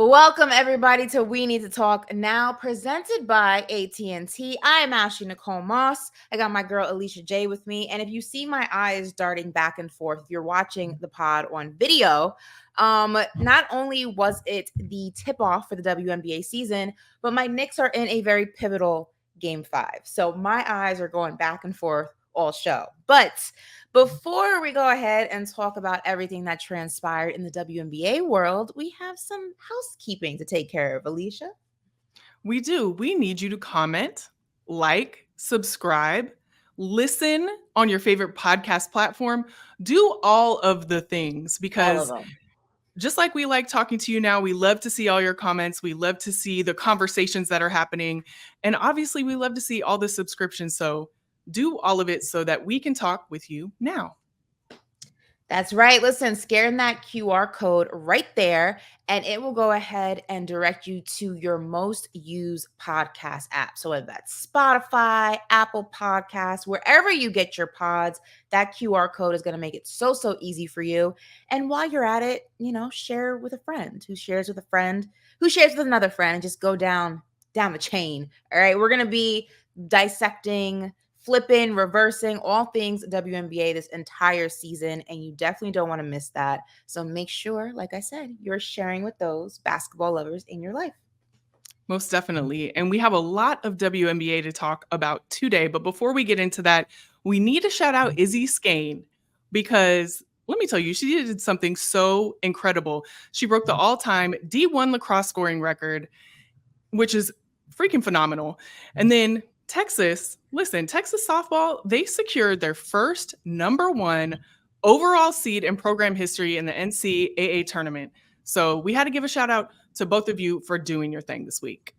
Welcome everybody to We Need to Talk Now, presented by AT&T. I am Ashley Nicole Moss. I got my girl Alicia J with me, and if you see my eyes darting back and forth, if you're watching the pod on video, not only was it the tip-off for the WNBA season, but my Knicks are in a very pivotal Game 5. So my eyes are going back and forth all show. But before we go ahead and talk about everything that transpired in the WNBA world, we have some housekeeping to take care of, Alicia. We do. We need you to comment, like, subscribe, listen on your favorite podcast platform. Do all of the things All of because them. just like we like talking to you now, we love to see all your comments. We love to see the conversations that are happening. And obviously, we love to see all the subscriptions. So do all of it so that we can talk with you now. That's right. Listen, scan that QR code right there, and it will go ahead and direct you to your most used podcast app. So whether that's Spotify, Apple Podcasts, wherever you get your pods, that QR code is going to make it so easy for you. And while you're at it, share with a friend who shares with a friend who shares with another friend, and just go down the chain. All right, we're going to be dissecting, flipping, reversing, all things WNBA this entire season, and you definitely don't want to miss that. So make sure, like I said, you're sharing with those basketball lovers in your life. Most definitely. And we have a lot of WNBA to talk about today. But before we get into that, we need to shout out Izzy Skane because let me tell you, she did something so incredible. She broke the all-time D1 lacrosse scoring record, which is freaking phenomenal. And then Texas softball, they secured their first #1 overall seed in program history in the NCAA tournament. So we had to give a shout out to both of you for doing your thing this week.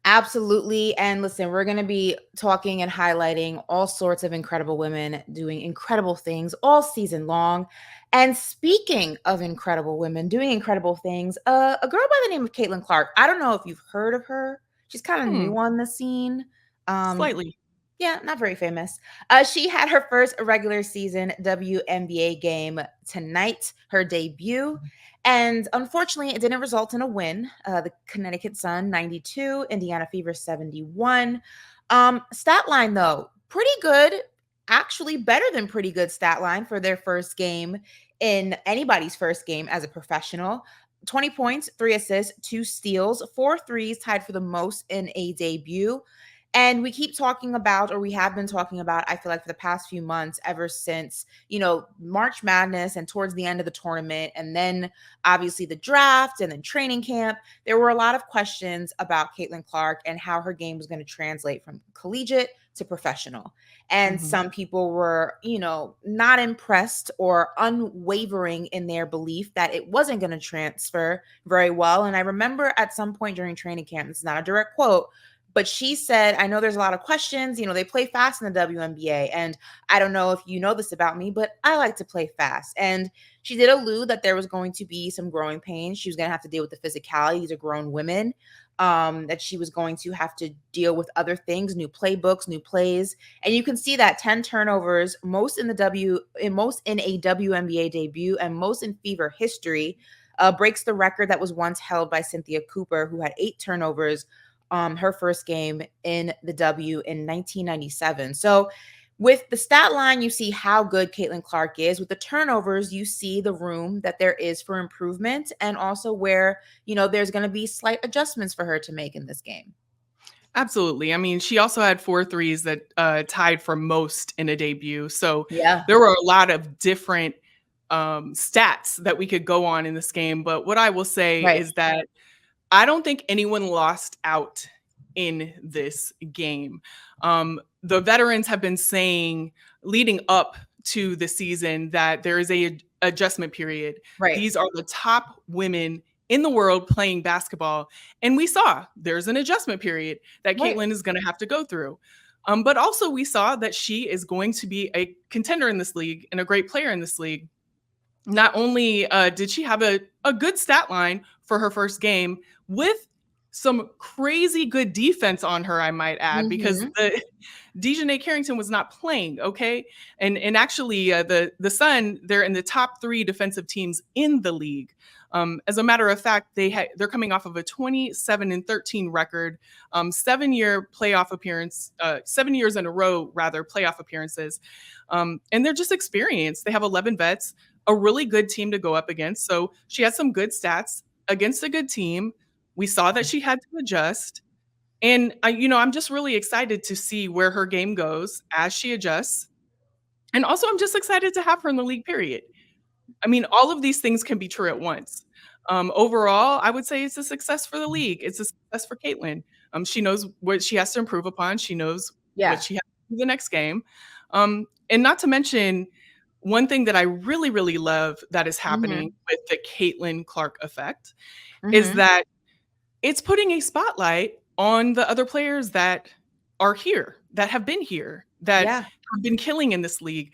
Absolutely. And listen, we're going to be talking and highlighting all sorts of incredible women doing incredible things all season long. And speaking of incredible women doing incredible things, a girl by the name of Caitlin Clark. I don't know if you've heard of her. She's kind of new on the scene. Slightly. Yeah, not very famous. She had her first regular season WNBA game tonight, her debut. And unfortunately, it didn't result in a win. The Connecticut Sun 92, Indiana Fever 71. Stat line, though, pretty good. Actually, better than pretty good stat line for their first game in anybody's first game as a professional. 20 points, 3 assists, 2 steals, 4 threes, tied for the most in a debut. And we keep talking about, or we have been talking about, I feel like for the past few months, ever since, March Madness and towards the end of the tournament, and then obviously the draft and then training camp, there were a lot of questions about Caitlin Clark and how her game was going to translate from collegiate to professional. And some people were, not impressed or unwavering in their belief that it wasn't going to transfer very well. And I remember at some point during training camp, this is not a direct quote, but she said, I know there's a lot of questions. They play fast in the WNBA. And I don't know if you know this about me, but I like to play fast. And she did allude that there was going to be some growing pains. She was going to have to deal with the physicality. These are grown women. That she was going to have to deal with other things, new playbooks, new plays. And you can see that 10 turnovers, most in a WNBA debut and most in Fever history, breaks the record that was once held by Cynthia Cooper, who had 8 turnovers her first game in the W in 1997. So with the stat line, you see how good Caitlin Clark is. With the turnovers, you see the room that there is for improvement and also where, there's going to be slight adjustments for her to make in this game. Absolutely. I mean, she also had 4 threes that tied for most in a debut. So Yeah. there were a lot of different stats that we could go on in this game. But what I will say is that I don't think anyone lost out in this game. The veterans have been saying leading up to the season that there is a adjustment period. Right. These are the top women in the world playing basketball. And we saw there's an adjustment period that Caitlin is going to have to go through. But also we saw that she is going to be a contender in this league and a great player in this league. Not only did she have a good stat line for her first game with some crazy good defense on her, I might add, because the Dejanay Carrington was not playing, okay? And actually, the Sun, they're in the top 3 defensive teams in the league. As a matter of fact, they're coming off of a 27-13 record, 7-year playoff appearance, 7 years in a row, rather, playoff appearances. And they're just experienced. They have 11 vets, a really good team to go up against. So she has some good stats against a good team. We saw that she had to adjust. And I'm just really excited to see where her game goes as she adjusts. And also, I'm just excited to have her in the league, period. I mean, all of these things can be true at once. Overall, I would say it's a success for the league. It's a success for Caitlin. She knows what she has to improve upon. She knows what Yeah. she has to do the next game. And not to mention, one thing that I really, really love that is happening Mhm. with the Caitlin Clark effect is Mhm. that it's putting a spotlight on the other players that are here, that have been here, that Yeah. have been killing in this league.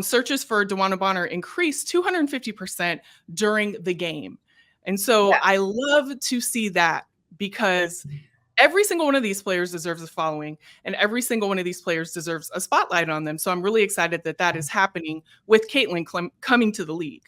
Searches for DeWanna Bonner increased 250% during the game. And so Yeah. I love to see that because every single one of these players deserves a following, and every single one of these players deserves a spotlight on them. So I'm really excited that that is happening with Caitlin coming to the league.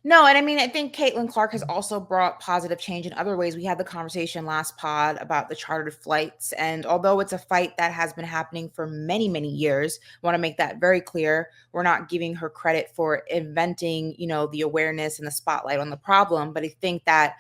No, and I mean, I think Caitlin Clark has also brought positive change in other ways. We had the conversation last pod about the chartered flights. And although it's a fight that has been happening for many, many years, I want to make that very clear. We're not giving her credit for inventing, the awareness and the spotlight on the problem. But I think that,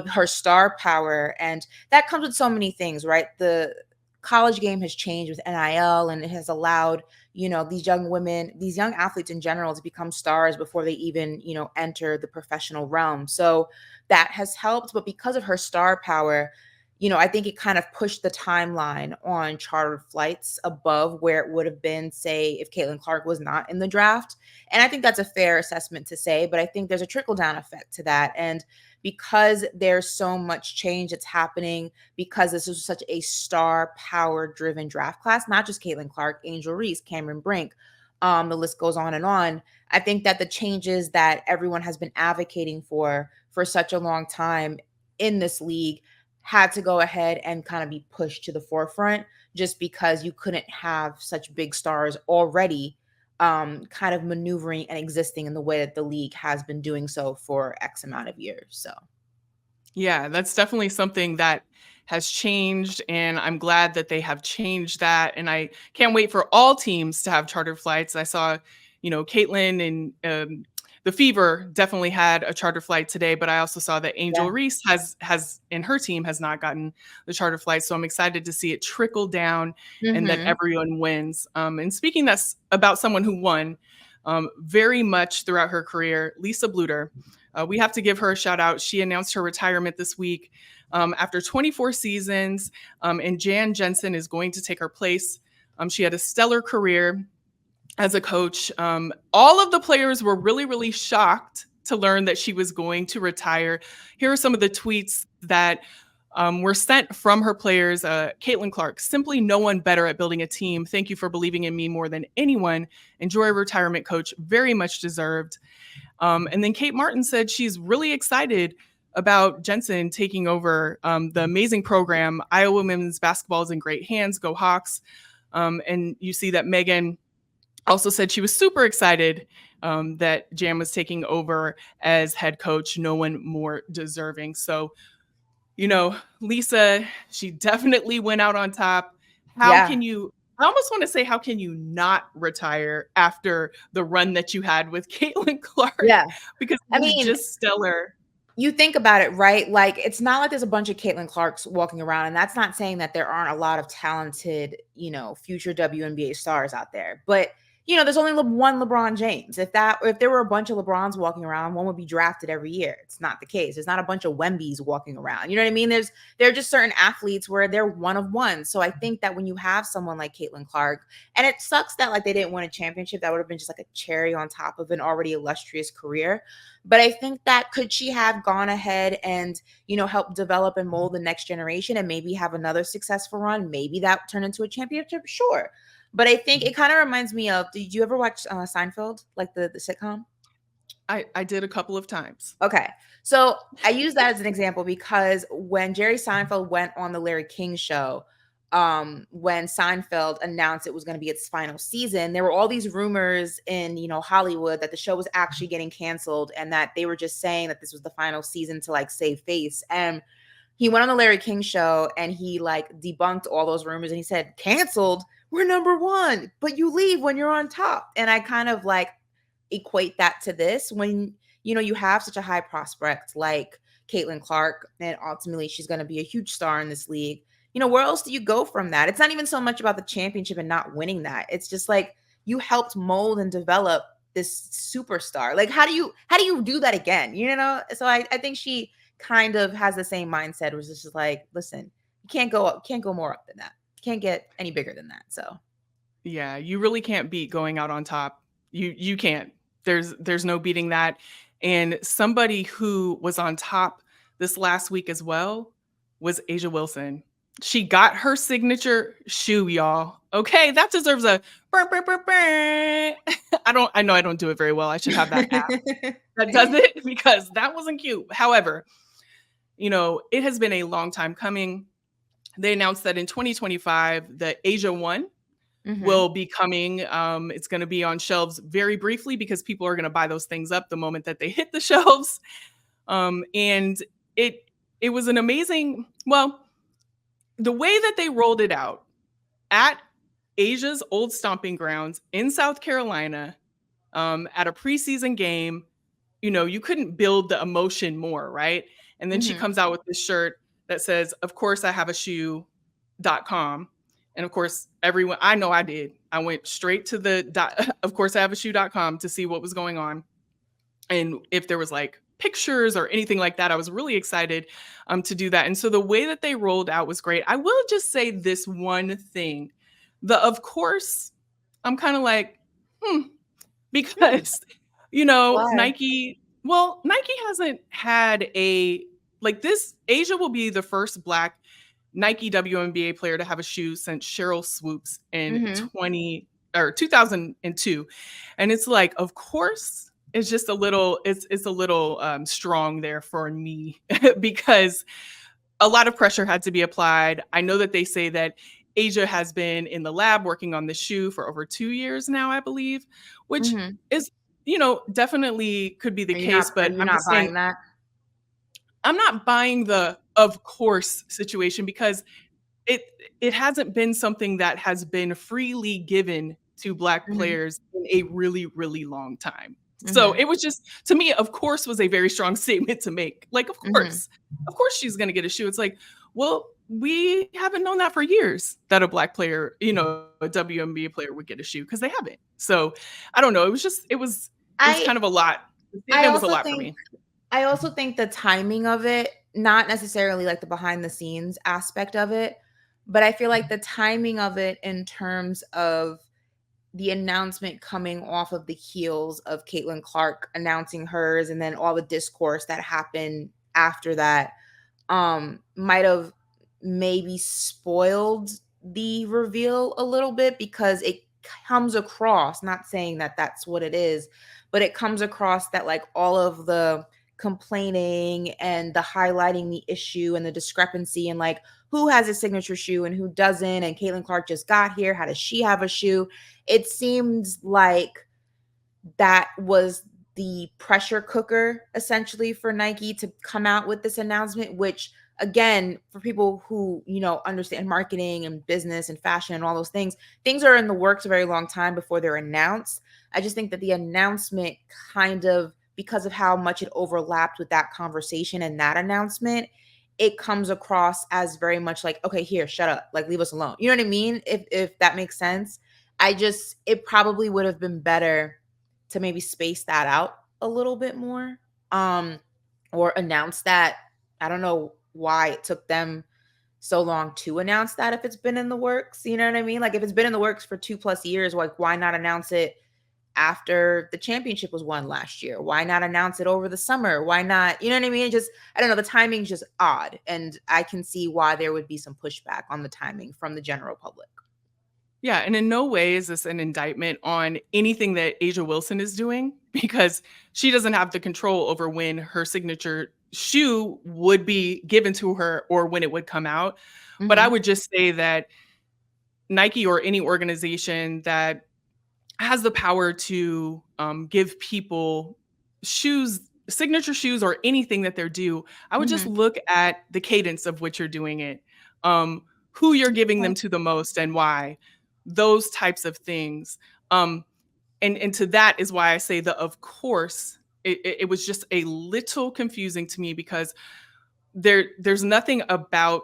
her star power, and that comes with so many things, right? The college game has changed with NIL, and it has allowed these young women, these young athletes in general, to become stars before they even enter the professional realm. So that has helped. But because of her star power, I think it kind of pushed the timeline on chartered flights above where it would have been, say, if Caitlin Clark was not in the draft. And I think that's a fair assessment to say, but I think there's a trickle down effect to that. And because there's so much change that's happening, because this is such a star power driven draft class, not just Caitlin Clark, Angel Reese, Cameron Brink, the list goes on and on. I think that the changes that everyone has been advocating for such a long time in this league had to go ahead and kind of be pushed to the forefront, just because you couldn't have such big stars already kind of maneuvering and existing in the way that the league has been doing so for X amount of years. So Yeah, that's definitely something that has changed, and I'm glad that they have changed that. And I can't wait for all teams to have chartered flights. I saw, Caitlin and the Fever definitely had a charter flight today, but I also saw that yeah. Angel Reese has and her team has not gotten the charter flight. So I'm excited to see it trickle down and that Hmm. everyone wins. And speaking that's about someone who won very much throughout her career, Lisa Bluter. We have to give her a shout out. She announced her retirement this week after 24 seasons, and Jan Jensen is going to take her place. She had a stellar career as a coach. All of the players were really, really shocked to learn that she was going to retire. Here are some of the tweets that were sent from her players. Caitlin Clark, simply no one better at building a team. Thank you for believing in me more than anyone. Enjoy retirement, coach. Very much deserved. And then Kate Martin said she's really excited about Jensen taking over the amazing program. Iowa women's basketball is in great hands. Go Hawks. And you see that Megan also said she was super excited that Jan was taking over as head coach. No one more deserving. So, Lisa, she definitely went out on top. How Yeah. can you? I almost want to say, how can you not retire after the run that you had with Caitlin Clark? Yeah. Because I it was mean, just stellar. you think about it, right? Like, it's not like there's a bunch of Caitlin Clarks walking around, and that's not saying that there aren't a lot of talented, future WNBA stars out there. But there's only one LeBron James. If there were a bunch of LeBrons walking around, one would be drafted every year. It's not the case. There's not a bunch of Wembys walking around. You know what I mean? There are just certain athletes where they're one of one. So I think that when you have someone like Caitlin Clark, and it sucks that like they didn't win a championship, that would have been just like a cherry on top of an already illustrious career. But I think that could she have gone ahead and, help develop and mold the next generation and maybe have another successful run? Maybe that turned into a championship? Sure. But I think it kind of reminds me of, did you ever watch Seinfeld, like the sitcom? I did a couple of times. Okay. So I use that as an example because when Jerry Seinfeld went on the Larry King show, when Seinfeld announced it was going to be its final season, there were all these rumors in, Hollywood that the show was actually getting canceled and that they were just saying that this was the final season to like save face. And he went on the Larry King show and he like debunked all those rumors and he said, canceled? We're number one, but you leave when you're on top. And I kind of like equate that to this when, you have such a high prospect like Caitlin Clark, and ultimately she's going to be a huge star in this league. Where else do you go from that? It's not even so much about the championship and not winning that. It's just like you helped mold and develop this superstar. Like how do you do that again? So I think she kind of has the same mindset, which is just like, listen, you can't go up, can't go more up than that. Can't get any bigger than that. So Yeah, you really can't beat going out on top. You can't. There's no beating that. And somebody who was on top this last week as well was Asia Wilson. She got her signature shoe, y'all. Okay, that deserves a burr, burr, burr, burr. I know I don't do it very well. I should have that app that does it because that wasn't cute. However, it has been a long time coming. They announced that in 2025, the Asia 1 will be coming. It's going to be on shelves very briefly because people are going to buy those things up the moment that they hit the shelves. And it was an amazing, well, the way that they rolled it out at Asia's old stomping grounds in South Carolina, at a preseason game, you couldn't build the emotion more, right? And then she comes out with this shirt that says, "Of course I have a shoe.com." And of course, everyone, I know I did. I went straight to the of course I have a shoe.com to see what was going on. And if there was like pictures or anything like that, I was really excited to do that. And so the way that they rolled out was great. I will just say this one thing. Of course, I'm kind of like, because, why? Nike hasn't had this. Asia will be the first Black Nike WNBA player to have a shoe since Cheryl Swoops in 2002. And it's like, of course, it's just a little, it's a little strong there for me because a lot of pressure had to be applied. I know that they say that Asia has been in the lab working on the shoe for over 2 years now, I believe, which is, definitely could be the case. Are But you I'm not just saying, buying that? I'm not buying the of course situation because it hasn't been something that has been freely given to Black players in a really, really long time. So it was just, to me, of course, was a very strong statement to make. Like, of course she's going to get a shoe. It's like, well, we haven't known that for years that a Black player, a WNBA player would get a shoe because they haven't. So I don't know. It was I kind of a lot. The I statement was a also lot for think me. I also think the timing of it, not necessarily like the behind the scenes aspect of it, but I feel like the timing of it in terms of the announcement coming off of the heels of Caitlin Clark announcing hers and then all the discourse that happened after that might have maybe spoiled the reveal a little bit because it comes across, not saying that that's what it is, but it comes across that like all of the complaining and the highlighting the issue and the discrepancy and like who has a signature shoe and who doesn't, and Caitlin Clark just got here, how does she have a shoe? It seems like that was the pressure cooker essentially for Nike to come out with this announcement, which again, for people who, understand marketing and business and fashion and all those things are in the works a very long time before they're announced. I just think that the announcement kind of, because of how much it overlapped with that conversation and that announcement, it comes across as very much like, okay, here, shut up, like leave us alone. You know what I mean? If that makes sense. It probably would have been better to maybe space that out a little bit more, or announce that. I don't know why it took them so long to announce that if it's been in the works. You know what I mean? Like if it's been in the works for 2+ years, like why not announce it after the championship was won last year? Why not announce it over the summer? Why not? You know what I mean? Just, I don't know. The timing's just odd. And I can see why there would be some pushback on the timing from the general public. Yeah, and in no way is this an indictment on anything that Asia Wilson is doing because she doesn't have the control over when her signature shoe would be given to her or when it would come out. But I Mhm. would just say that Nike or any organization that has the power to give people shoes, signature shoes, or anything that they're due, I would just Mhm. look at the cadence of which you're doing it, who you're giving them Okay. to the most and why, those types of things. Um, and to that is why I say the of course. It was just a little confusing to me because there's nothing about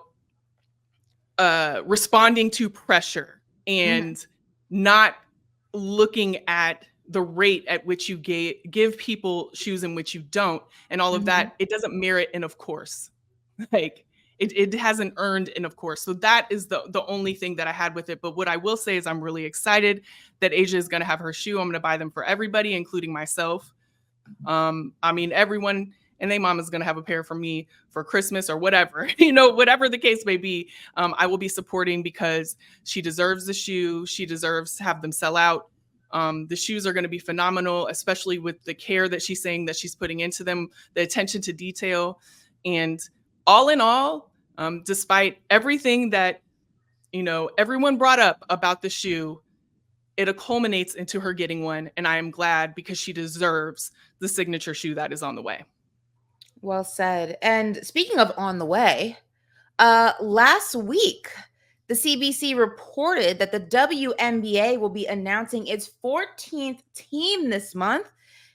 responding to pressure Mhm. and not looking at the rate at which you give people shoes in which you don't and all of Mhm. that. It doesn't merit an of course. Like it hasn't earned an of course. So that is the only thing that I had with it. But what I will say is I'm really excited that Asia is going to have her shoe. I'm going to buy them for everybody, including myself. I mean, everyone and their mom is going to have a pair for me for Christmas or whatever, whatever the case may be. I will be supporting because she deserves the shoe. She deserves to have them sell out. The shoes are going to be phenomenal, especially with the care that she's saying that she's putting into them, the attention to detail. And all in all, despite everything that, everyone brought up about the shoe, it culminates into her getting one. And I am glad because she deserves the signature shoe that is on the way. Well said. And speaking of on the way, last week, the CBC reported that the WNBA will be announcing its 14th team this month,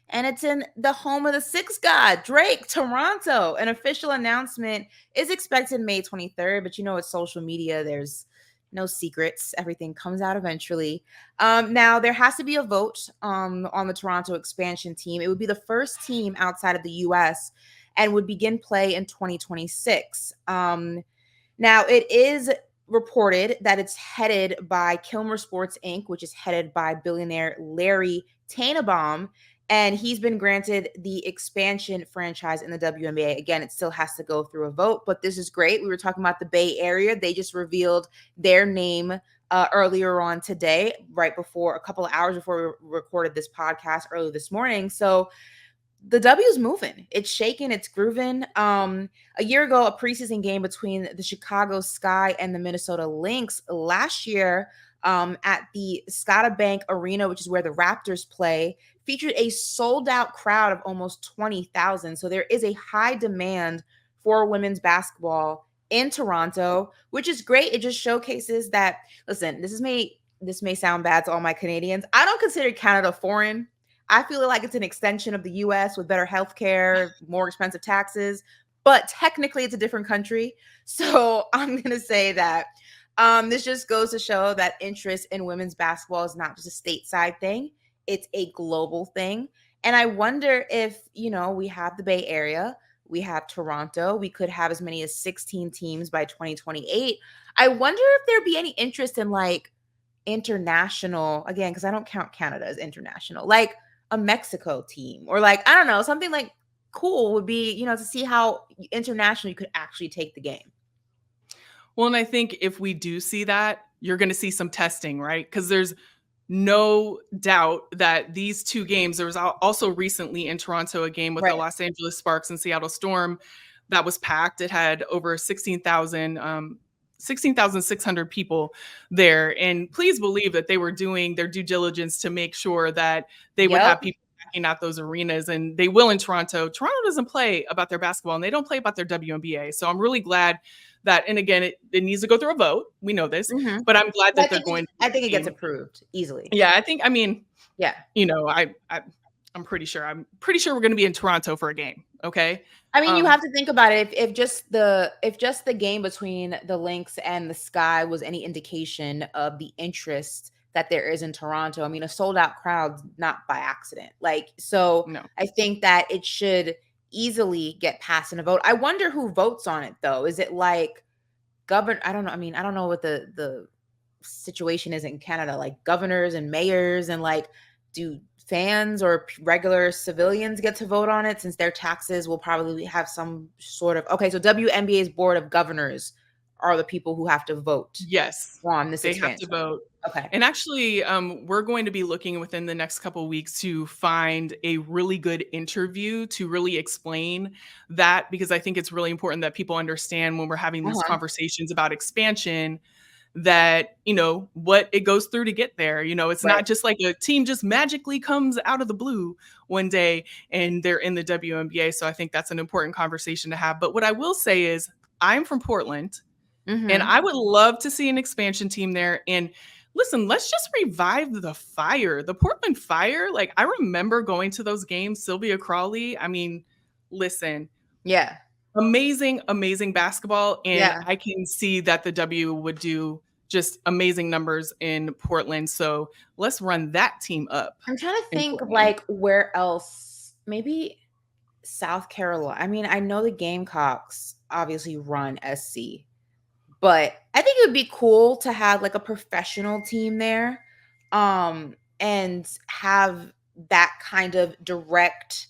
and it's in the home of the six god, Drake, Toronto. An official announcement is expected May 23rd, but it's social media. There's no secrets. Everything comes out eventually. Now, there has to be a vote on the Toronto expansion team. It would be the first team outside of the US and would begin play in 2026. Now, it is reported that it's headed by Kilmer Sports Inc., which is headed by billionaire Larry Tannenbaum, and he's been granted the expansion franchise in the WNBA. Again, it still has to go through a vote, but this is great. We were talking about the Bay Area. They just revealed their name earlier on today, right before a couple of hours before we recorded this podcast early this morning. So the W's moving. It's shaking, it's grooving. A year ago, a preseason game between the Chicago Sky and the Minnesota Lynx last year at the Scotiabank Arena, which is where the Raptors play, featured a sold out crowd of almost 20,000. So there is a high demand for women's basketball in Toronto, which is great. It just showcases that, listen, this may sound bad to all my Canadians. I don't consider Canada foreign. I feel like it's an extension of the US with better healthcare, more expensive taxes, but technically it's a different country. So I'm going to say that this just goes to show that interest in women's basketball is not just a stateside thing, it's a global thing. And I wonder if, we have the Bay Area, we have Toronto, we could have as many as 16 teams by 2028. I wonder if there'd be any interest in like international, again, because I don't count Canada as international, like a Mexico team or like, I don't know, something like cool would be, to see how international you could actually take the game. Well, and I think if we do see that, you're going to see some testing, right? Because there's no doubt that these two games, there was also recently in Toronto a game with the Right. Los Angeles Sparks and Seattle Storm that was packed. It had over 16,600 people there. And please believe that they were doing their due diligence to make sure that they would Yep. have people backing out those arenas. And they will in Toronto. Toronto doesn't play about their basketball and they don't play about their WNBA. So I'm really glad that, and again, it needs to go through a vote. We know this, Mhm. but I'm glad I that they're think going to I think it the gets team. approved easily. Yeah, I mean, Yeah. I'm pretty sure. I'm pretty sure we're going to be in Toronto for a game. Okay. I mean, you Um, have to think about it. If just the game between the Lynx and the Sky was any indication of the interest that there is in Toronto, I mean, a sold out crowd not by accident. Like, so no. I think that it should easily get passed in a vote. I wonder who votes on it though. Is it like govern? I don't know. I mean, I don't know what the situation is in Canada, like governors and mayors, and like, do fans or regular civilians get to vote on it since their taxes will probably have some sort of, okay, so WNBA's board of governors are the people who have to vote Yes, on this they have to expansion? vote. Okay. And actually, we're going to be looking within the next couple of weeks to find a really good interview to really explain that, because I think it's really important that people understand when we're having these Uh-huh. conversations about expansion that, what it goes through to get there. It's Right. not just like a team just magically comes out of the blue one day and they're in the WNBA. So I think that's an important conversation to have. But what I will say is, I'm from Portland. And Mhm. I would love to see an expansion team there. And listen, let's just revive the fire. The Portland Fire. Like, I remember going to those games, Sylvia Crawley. I mean, listen, Yeah. amazing, amazing basketball. And Yeah. I can see that the W would do just amazing numbers in Portland. So let's run that team up I'm trying to in think of, Portland. like, where else. Maybe South Carolina. I mean, I know the Gamecocks obviously run SC, but I think it would be cool to have, like, a professional team there, and have that kind of direct,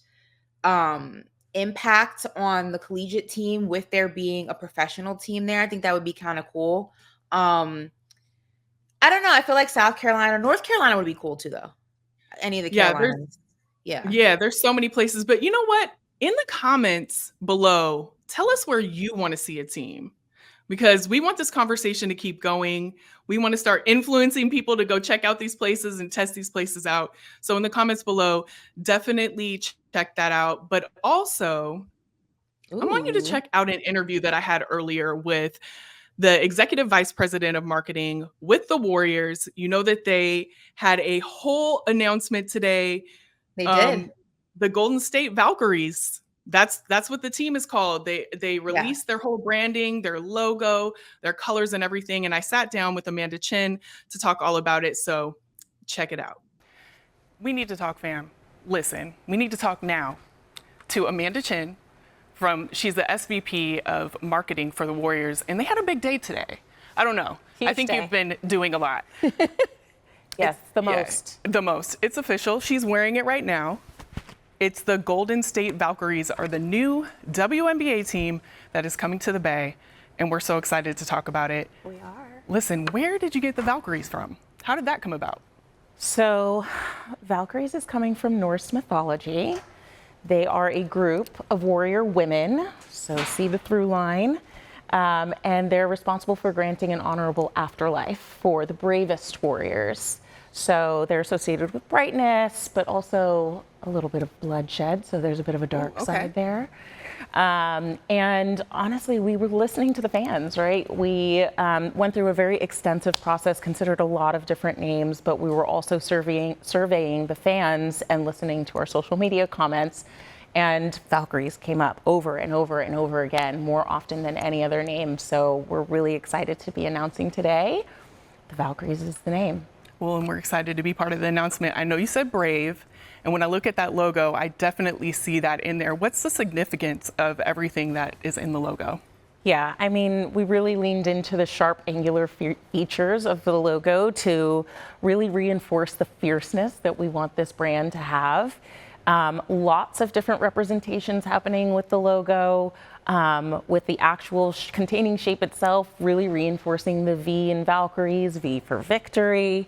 impact on the collegiate team with there being a professional team there. I think that would be kinda cool. Um, I don't know, I feel like South Carolina, North Carolina would be cool too, though. Any of the Yeah, there's Carolinas. Yeah. Yeah, there's so many places, but you know what? In the comments below, tell us where you wanna see a team, because we want this conversation to keep going. We wanna start influencing people to go check out these places and test these places out. So in the comments below, definitely check that out, but also, I want you to Ooh, check out an interview that I had earlier with the executive vice president of marketing with the Warriors. You know that they had a whole announcement today, they did. um, the Golden State Valkyries. That's what the team is called. They Yeah. released their whole branding, their logo, their colors and everything. And I sat down with Amanda Chin to talk all about it. So check it out. We need to talk, fam. Listen, we need to talk now to Amanda Chin she's the SVP of marketing for the Warriors, and they had a big day today. I don't know. I Huge think day. you've been doing a lot. Yes, the Yeah, most. the most. It's official. She's wearing it right now. It's the Golden State Valkyries are the new WNBA team that is coming to the Bay, and we're so excited to talk about it. We are. Listen, where did you get the Valkyries from? How did that come about? So, Valkyries is coming from Norse mythology. They are a group of warrior women, so see the through line, and they're responsible for granting an honorable afterlife for the bravest warriors. So they're associated with brightness, but also a little bit of bloodshed, so there's a bit of a dark okay. side there. And honestly, we were listening to the fans, right? We went through a very extensive process, considered a lot of different names, but we were also surveying the fans and listening to our social media comments. And Valkyries came up over and over and over again, more often than any other name. So we're really excited to be announcing today. The Valkyries is the name. Well, and we're excited to be part of the announcement. I know you said brave, and when I look at that logo, I definitely see that in there. What's the significance of everything that is in the logo? Yeah, I mean, we really leaned into the sharp angular features of the logo to really reinforce the fierceness that we want this brand to have. Lots of different representations happening with the logo, with the actual containing shape itself, really reinforcing the V in Valkyries, V for victory.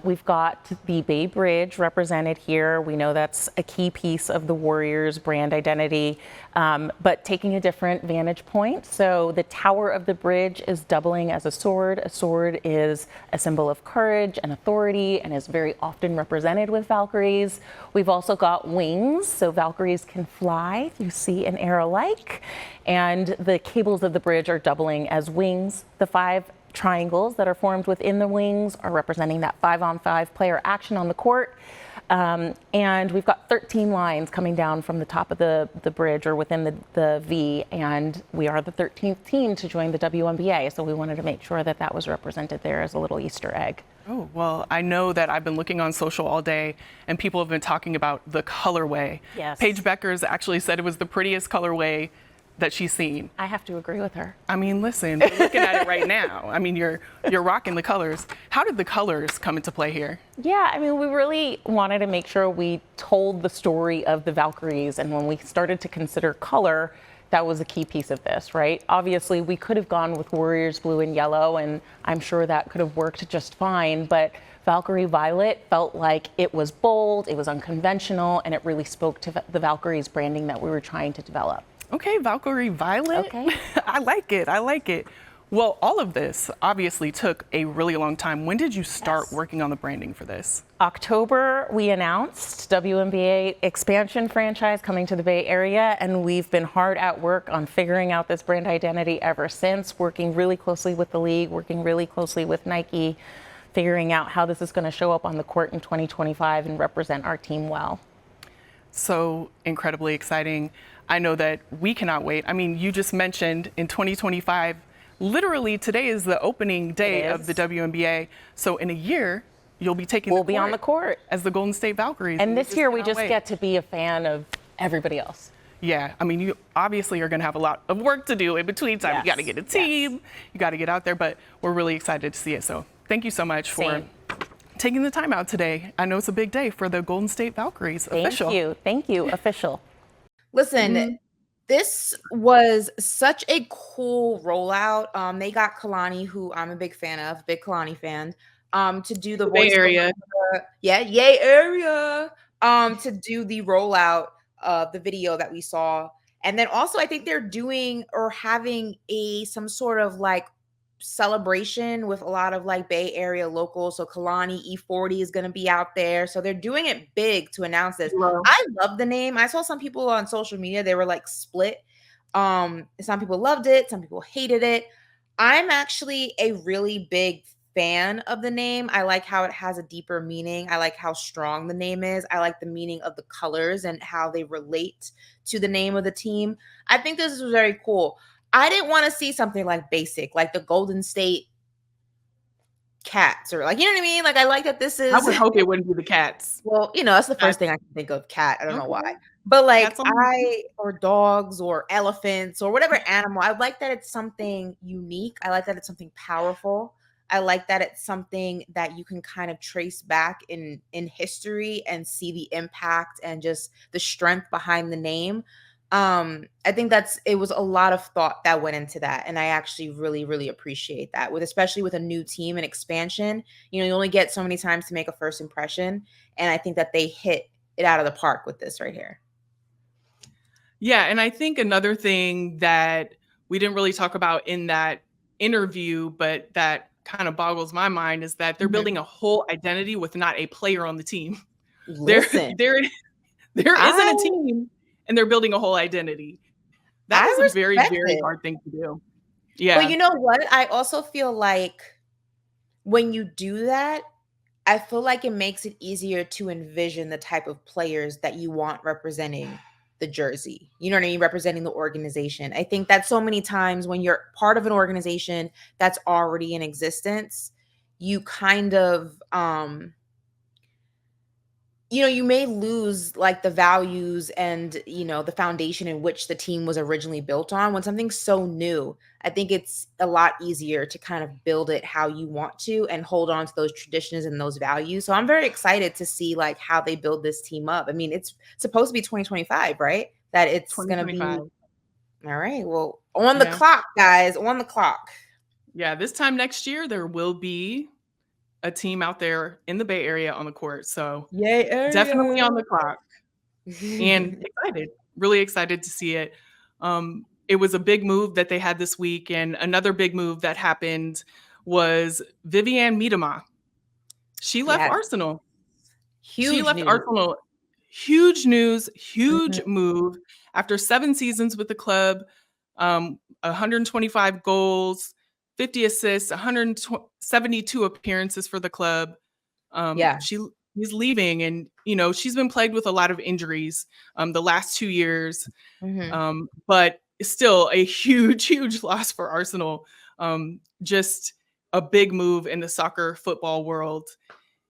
We've got the Bay Bridge represented here. We know that's a key piece of the Warriors brand identity, but taking a different vantage point. So the tower of the bridge is doubling as a sword. A sword is a symbol of courage and authority and is very often represented with Valkyries. We've also got wings, so Valkyries can fly through sea and air alike. And the cables of the bridge are doubling as wings. The 5 triangles that are formed within the wings are representing that 5-on-5 player action on the court. And we've got 13 lines coming down from the top of the bridge or within the V, and we are the 13th team to join the WNBA, so we wanted to make sure that that was represented there as a little Easter egg. Oh, well, I know that I've been looking on social all day, and people have been talking about the colorway. Yes. Paige Beckers actually said it was the prettiest colorway that she's seen. I have to agree with her. I mean, listen, we're looking at it right now. I mean, you're rocking the colors. How did the colors come into play here? Yeah, I mean, we really wanted to make sure we told the story of the Valkyries, and when we started to consider color, that was a key piece of this, right? Obviously, we could have gone with Warriors blue and yellow, and I'm sure that could have worked just fine, but Valkyrie Violet felt like it was bold, it was unconventional, and it really spoke to the Valkyries branding that we were trying to develop. Okay, Valkyrie Violet. Okay. I like it. I like it. Well, all of this obviously took a really long time. When did you start working on the branding for this? October, we announced WNBA expansion franchise coming to the Bay Area, and we've been hard at work on figuring out this brand identity ever since, working really closely with the league, working really closely with Nike, figuring out how this is going to show up on the court in 2025 and represent our team well. So incredibly exciting. I know that we cannot wait. I mean, you just mentioned in 2025, literally today is the opening day of the WNBA. So in a year, you'll be taking We'll be on the court as the Golden State Valkyries. And this year we just get to be a fan of everybody else. Yeah, I mean, you obviously are going to have a lot of work to do in between time. Yes. You got to get a team, you got to get out there, but we're really excited to see it. So thank you so much for taking the time out today. I know it's a big day for the Golden State Valkyries. Official. Thank you, official. Listen, this was such a cool rollout. They got Kalani, who I'm a big fan of, big Kalani fan, to do the Bay Area. Yay area. To do the rollout of the video that we saw. And then also I think they're doing or having some sort of like celebration with a lot of like Bay Area locals. So Kalani E40 is going to be out there. So they're doing it big to announce this. I love the name. I saw some people on social media, they were like split. Some people loved it, some people hated it. I'm actually a really big fan of the name. I like how it has a deeper meaning. I like how strong the name is. I like the meaning of the colors and how they relate to the name of the team. I think this was very cool. I didn't want to see something like basic, like the Golden State Cats, or like, you know what I mean? Like, I like that this is. I would hope it wouldn't be the Cats. Well, you know, that's the first thing I can think of, cat. I don't know why. But like or dogs or elephants or whatever animal, I like that it's something unique. I like that it's something powerful. I like that it's something that you can kind of trace back in history and see the impact and just the strength behind the name. I think it was a lot of thought that went into that. And I actually really, really appreciate that, especially with a new team and expansion. You know, you only get so many times to make a first impression. And I think that they hit it out of the park with this right here. Yeah. And I think another thing that we didn't really talk about in that interview, but that kind of boggles my mind, is that they're building a whole identity with not a player on the team. Listen, there isn't a team. And they're building a whole identity. That is a very, very hard thing to do. Yeah. But you know what? I also feel like when you do that, I feel like it makes it easier to envision the type of players that you want representing the jersey. You know what I mean? Representing the organization. I think that so many times when you're part of an organization that's already in existence, you kind of, you know, you may lose like the values and, you know, the foundation in which the team was originally built on. When something's so new, I think it's a lot easier to kind of build it how you want to and hold on to those traditions and those values. So I'm very excited to see like how they build this team up. I mean, it's supposed to be 2025, right? That it's going to be. All right. Well, on the clock, guys, on the clock. Yeah. This time next year, there will be a team out there in the Bay Area on the court. So definitely on the clock. And really excited to see it. It was a big move that they had this week. And another big move that happened was Vivianne Miedema. She left Arsenal. Arsenal. Huge news, huge move. After 7 seasons with the club, 125 goals, 50 assists, 172 appearances for the club. He's leaving, and you know, she's been plagued with a lot of injuries the last 2 years. But still a huge loss for Arsenal. Just a big move in the soccer football world,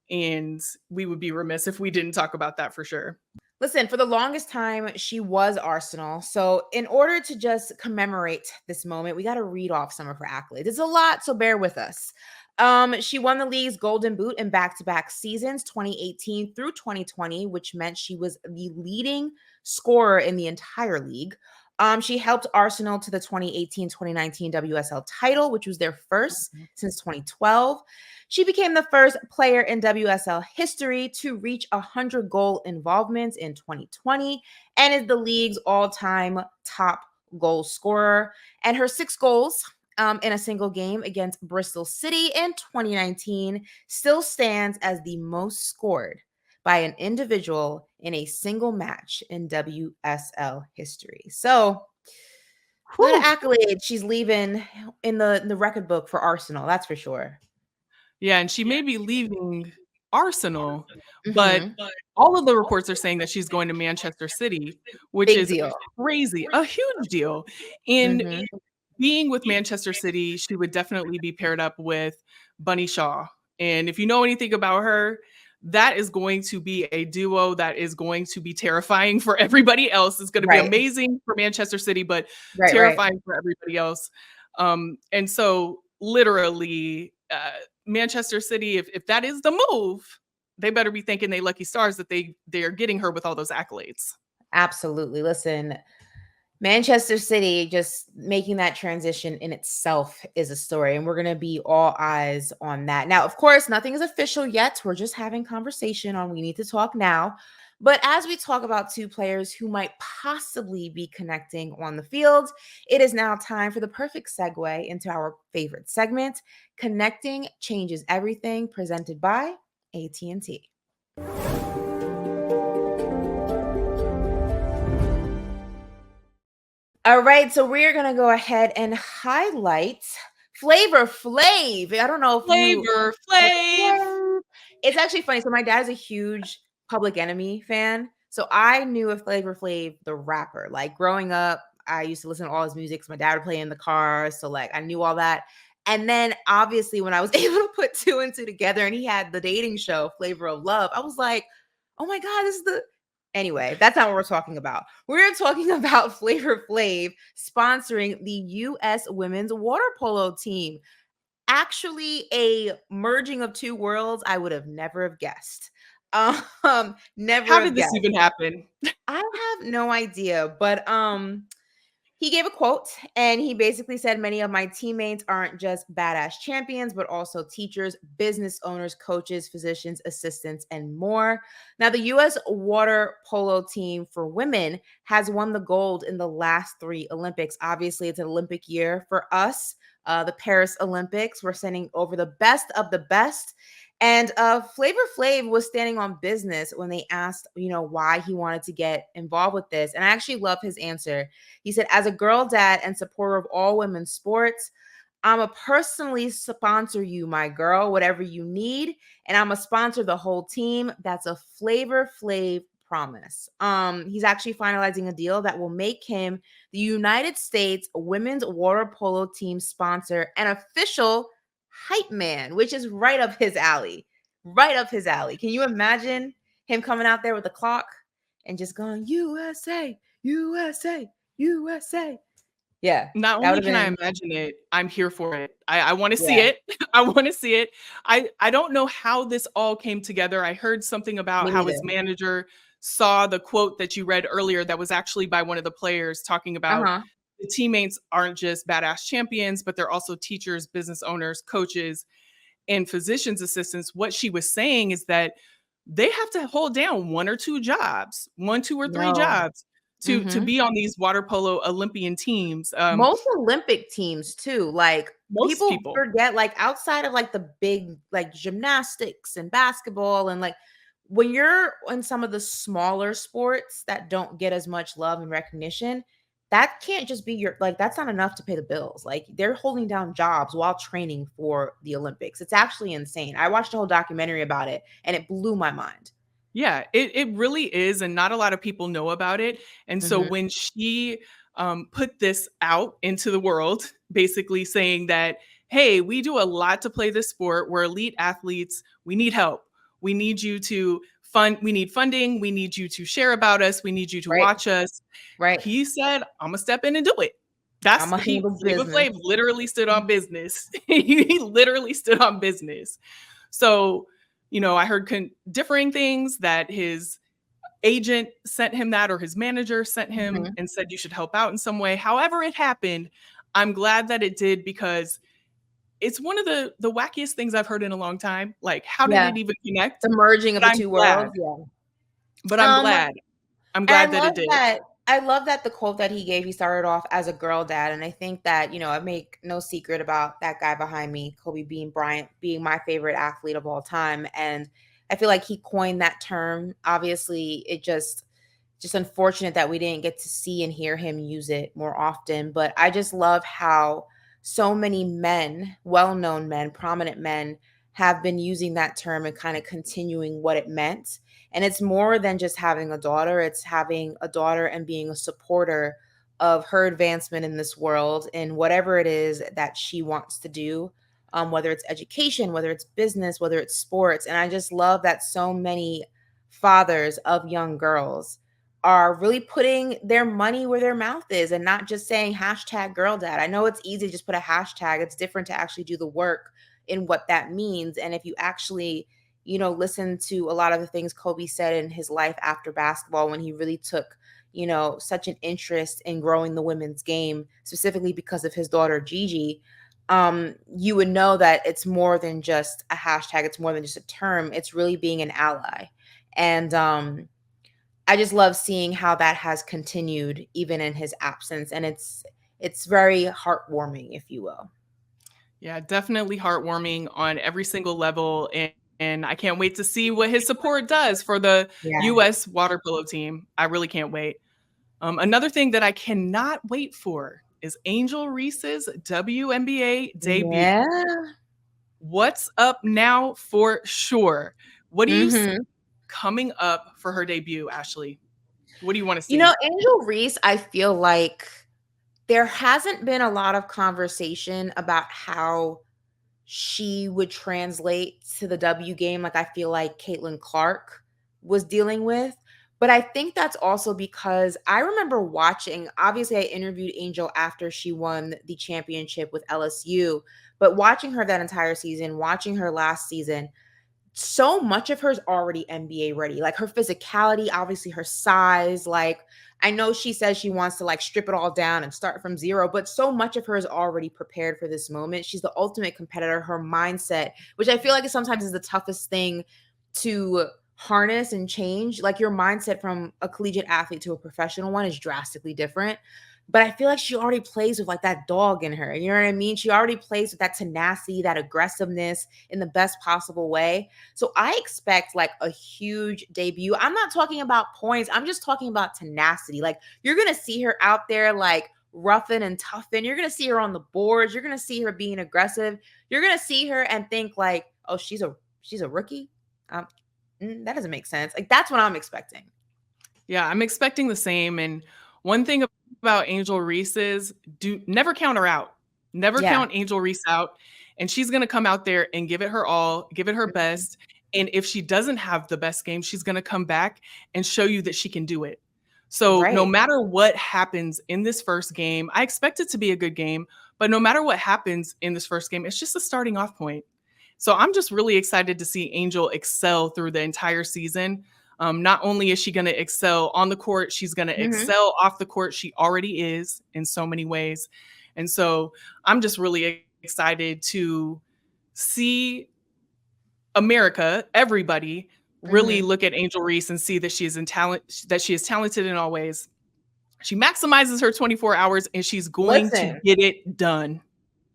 and we would be remiss if we didn't talk about that for sure. Listen, for the longest time, she was Arsenal. So in order to just commemorate this moment, we got to read off some of her accolades. It's a lot, so bear with us. She won the league's Golden Boot in back-to-back seasons, 2018 through 2020, which meant she was the leading scorer in the entire league. She helped Arsenal to the 2018-2019 WSL title, which was their first since 2012. She became the first player in WSL history to reach 100 goal involvements in 2020 and is the league's all-time top goal scorer. And her 6 goals in a single game against Bristol City in 2019 still stands as the most scored by an individual in a single match in WSL history. So, a lot of accolades she's leaving in the record book for Arsenal, that's for sure. Yeah, and she may be leaving Arsenal, but Mhm. all of the reports are saying that she's going to Manchester City, which Big is deal. crazy, a huge deal. And Mhm. being with Manchester City, she would definitely be paired up with Bunny Shaw. And if you know anything about her, that is going to be a duo that is going to be terrifying for everybody else. It's going to be Right. amazing for Manchester City, but Right. terrifying for everybody else. And so, literally, Manchester City, if that is the move, they better be thanking they lucky stars that they are getting her with all those accolades. Absolutely. Listen, Manchester City just making that transition in itself is a story, and we're going to be all eyes on that. Now, of course, nothing is official yet. We're just having conversation on we need to talk now. But as we talk about 2 players who might possibly be connecting on the field, it is now time for the perfect segue into our favorite segment, Connecting Changes Everything, presented by AT&T. All right, so we're gonna go ahead and highlight Flavor Flav. I don't know if you Flavor Flav. Flav. It's actually funny. So my dad is a huge Public Enemy fan. So I knew of Flavor Flav, the rapper. Like growing up, I used to listen to all his music because my dad would play in the car. So like I knew all that. And then obviously when I was able to put 2 and 2 together and he had the dating show, Flavor of Love, I was like, oh my God, this is the anyway, that's not what we're talking about. We're talking about Flavor Flav sponsoring the U.S. women's water polo team. Actually, a merging of 2 worlds I would have never have guessed. Never How have did this guessed. even happen? I have no idea, but he gave a quote and he basically said many of my teammates aren't just badass champions, but also teachers, business owners, coaches, physicians, assistants, and more. Now, the U.S. water polo team for women has won the gold in the last 3 Olympics. Obviously, it's an Olympic year for us. The Paris Olympics, we're sending over the best of the best. And Flavor Flav was standing on business when they asked, why he wanted to get involved with this. And I actually love his answer. He said, as a girl dad and supporter of all women's sports, I'm a personally sponsor you, my girl, whatever you need. And I'm a sponsor the whole team. That's a Flavor Flav promise. He's actually finalizing a deal that will make him the United States women's water polo team sponsor and official hype man, which is right up his alley. Right up his alley. Can you imagine him coming out there with a clock and just going, USA, USA, USA? Yeah, Not that would only have can I been, imagine it, I'm here for it. I want to see yeah, it. I want to see it. I don't know how this all came together. I heard something about me how neither. his manager saw the quote that you read earlier that was actually by one of the players talking about Uh-huh. the teammates aren't just badass champions, but they're also teachers, business owners, coaches, and physician's assistants. What she was saying is that they have to hold down 1 or 2 jobs, 1, 2, or 3 No. jobs to Mhm. be on these water polo Olympian teams. Most Olympic teams too, like, Most people people. forget, like, outside of, like, the big, like, gymnastics and basketball and, like, when you're in some of the smaller sports that don't get as much love and recognition, that can't just be your like, that's not enough to pay the bills, like, they're holding down jobs while training for the Olympics. It's actually insane. I watched a whole documentary about it, and it blew my mind. Yeah, it really is, and not a lot of people know about it. And so Mhm. when she put this out into the world, basically saying that, hey, we do a lot to play this sport. We're elite athletes. We need help. We need you to fund. We need funding. We need you to share about us. We need you to Right, watch us. right. He said, "I'm gonna step in and do it." Imma He handle Flavor business. Flav literally stood on business. He literally stood on business. So, I heard differing things that his agent sent him that or his manager sent him Mhm. and said you should help out in some way. However it happened, I'm glad that it did because it's one of the wackiest things I've heard in a long time. Like, how did Yeah, it even connect? the merging of But the I'm 2 glad. worlds, yeah. But I'm Um, glad. I'm and glad that it did. I love that the quote that he gave, he started off as a girl dad, and I think that, I make no secret about that guy behind me, Kobe Bean Bryant, being my favorite athlete of all time, and I feel like he coined that term. Obviously, it just unfortunate that we didn't get to see and hear him use it more often, but I just love how so many men, well-known men, prominent men, have been using that term and kind of continuing what it meant. And it's more than just having a daughter, it's having a daughter and being a supporter of her advancement in this world in whatever it is that she wants to do, whether it's education, whether it's business, whether it's sports. And I just love that so many fathers of young girls are really putting their money where their mouth is and not just saying hashtag girl dad. I know it's easy to just put a hashtag. It's different to actually do the work in what that means. And if you actually, listen to a lot of the things Kobe said in his life after basketball, when he really took, such an interest in growing the women's game, specifically because of his daughter Gigi, you would know that it's more than just a hashtag. It's more than just a term. It's really being an ally. And I just love seeing how that has continued even in his absence, and it's very heartwarming, if you will. Yeah, definitely heartwarming on every single level. And I can't wait to see what his support does for the Yeah. US water polo team. I really can't wait. Another thing that I cannot wait for is Angel Reese's WNBA debut. Yeah. What's up now for sure? What do you see Mhm. coming up for her debut, Ashley? What do you want to see? Angel Reese, I feel like there hasn't been a lot of conversation about how she would translate to the W game like I feel like Caitlin Clark was dealing with. But I think that's also because I remember watching, obviously, I interviewed Angel after she won the championship with LSU, but watching her that entire season, watching her last season, so much of her is already NBA ready. Like her physicality, obviously her size. Like I know she says she wants to like strip it all down and start from zero, but so much of her is already prepared for this moment. She's the ultimate competitor. Her mindset, which I feel like is sometimes is the toughest thing to harness and change. Like your mindset from a collegiate athlete to a professional one is drastically different. But I feel like she already plays with like that dog in her. You know what I mean? She already plays with that tenacity, that aggressiveness in the best possible way. So I expect like a huge debut. I'm not talking about points. I'm just talking about tenacity. Like you're going to see her out there like roughing and toughing. You're going to see her on the boards. You're going to see her being aggressive. You're going to see her and think like, "Oh, she's a rookie?" Um that doesn't make sense. Like that's what I'm expecting. Yeah, I'm expecting the same. And one thing about Angel Reese is do never count her out. Never Yeah. count Angel Reese out. And she's going to come out there and give it her all, give it her Mhm. best. And if she doesn't have the best game, she's going to come back and show you that she can do it. So no Right. matter what happens in this first game, I expect it to be a good game, but no matter what happens in this first game, it's just a starting off point. So I'm just really excited to see Angel excel through the entire season. Not only is she going to excel on the court, she's going to Mhm. excel off the court. She already is in so many ways. And so I'm just really excited to see America, everybody, really Mhm. look at Angel Reese and see that that she is talented in all ways. She maximizes her 24 hours and she's going to Listen, get it done.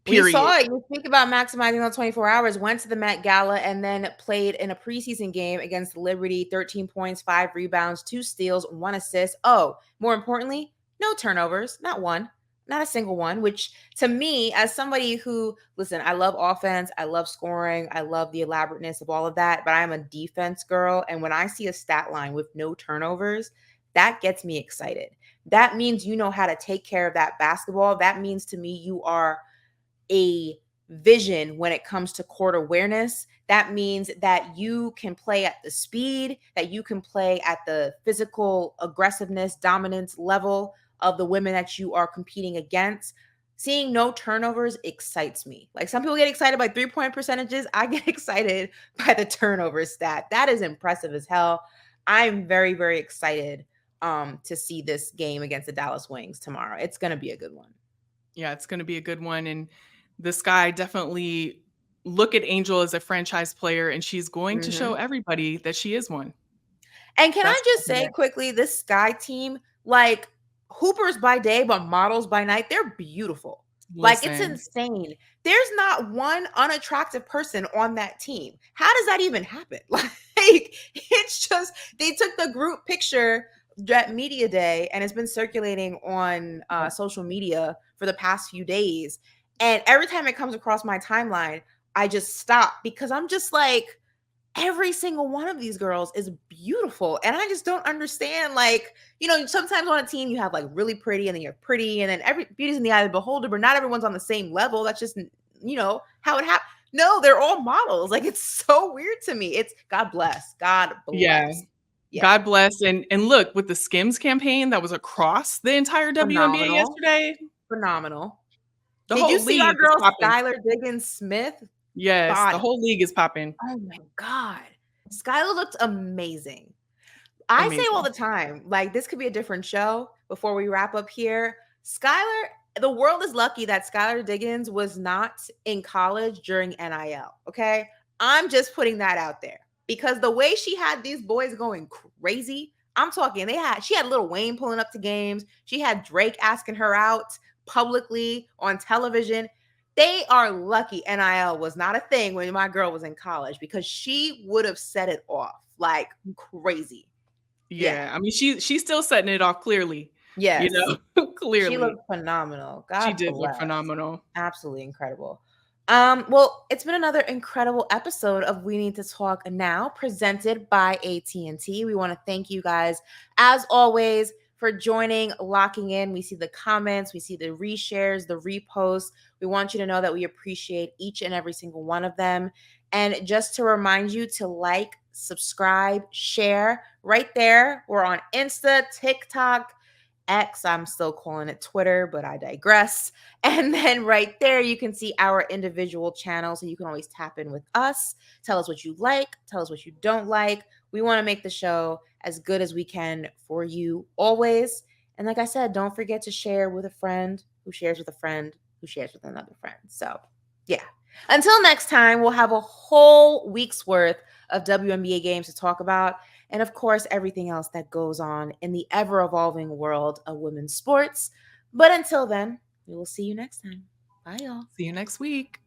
we Period. saw it. You speak about maximizing those 24 hours, went to the Met Gala and then played in a preseason game against Liberty, 13 points, 5 rebounds, 2 steals, 1 assist. Oh, more importantly, no turnovers, not one, not a single one, which to me, as somebody who, listen, I love offense, I love scoring, I love the elaborateness of all of that, but I'm a defense girl. And when I see a stat line with no turnovers, that gets me excited. That means you know how to take care of that basketball. That means to me, you are a vision when it comes to court awareness. That means that you can play at the speed, that you can play at the physical aggressiveness, dominance level of the women that you are competing against. Seeing no turnovers excites me. Like some people get excited by 3-point percentages. I get excited by the turnover stat. That is impressive as hell. I'm very, very excited to see this game against the Dallas Wings tomorrow. It's going to be a good one. Yeah, it's going to be a good one. And the Sky definitely look at Angel as a franchise player, and she's going to show everybody that she is one. And can That's I just say quickly, this Sky team, like hoopers by day, but models by night, they're beautiful. Like it's Listen. insane. There's not one unattractive person on that team. How does that even happen? Like it's just they took the group picture at media day and it's been circulating on social media for the past few days. And every time it comes across my timeline, I just stop because I'm just like, every single one of these girls is beautiful. And I just don't understand. Like, you know, sometimes on a team you have like really pretty and then you're pretty and then every beauty's in the eye of the beholder, but not everyone's on the same level. That's just, you know, how it happens. No, they're all models. Like it's so weird to me. It's God bless. God bless. Yeah. God bless. And look, with the Skims campaign that was across the entire WNBA yesterday. Phenomenal. Did you see our girl Skylar Diggins Smith? Yes, the whole league is popping. Oh my God. Skylar looked amazing. I say all the time, like this could be a different show before we wrap up here. Skylar, the world is lucky that Skylar Diggins was not in college during NIL. Okay. I'm just putting that out there because the way she had these boys going crazy, I'm talking, she had Lil Wayne pulling up to games. She had Drake asking her out publicly on television. They are lucky NIL was not a thing when my girl was in college because she would have set it off like crazy. Yeah. I mean, she's still setting it off clearly. Yes. You know, clearly. She looked phenomenal. God she did bless. look phenomenal. Absolutely incredible. Well, it's been another incredible episode of We Need to Talk Now, presented by AT&T. We want to thank you guys, as always, for joining, locking in. We see the comments, we see the reshares, the reposts. We want you to know that we appreciate each and every single one of them. And just to remind you to like, subscribe, share right there. We're on Insta, TikTok, X, I'm still calling it Twitter, but I digress. And then right there, you can see our individual channels. So you can always tap in with us. Tell us what you like. Tell us what you don't like. We want to make the show as good as we can for you always. And like I said, don't forget to share with a friend who shares with a friend who shares with another friend. So yeah. Until next time, we'll have a whole week's worth of WNBA games to talk about. And of course, everything else that goes on in the ever-evolving world of women's sports. But until then, we will see you next time. Bye, y'all. See you next week.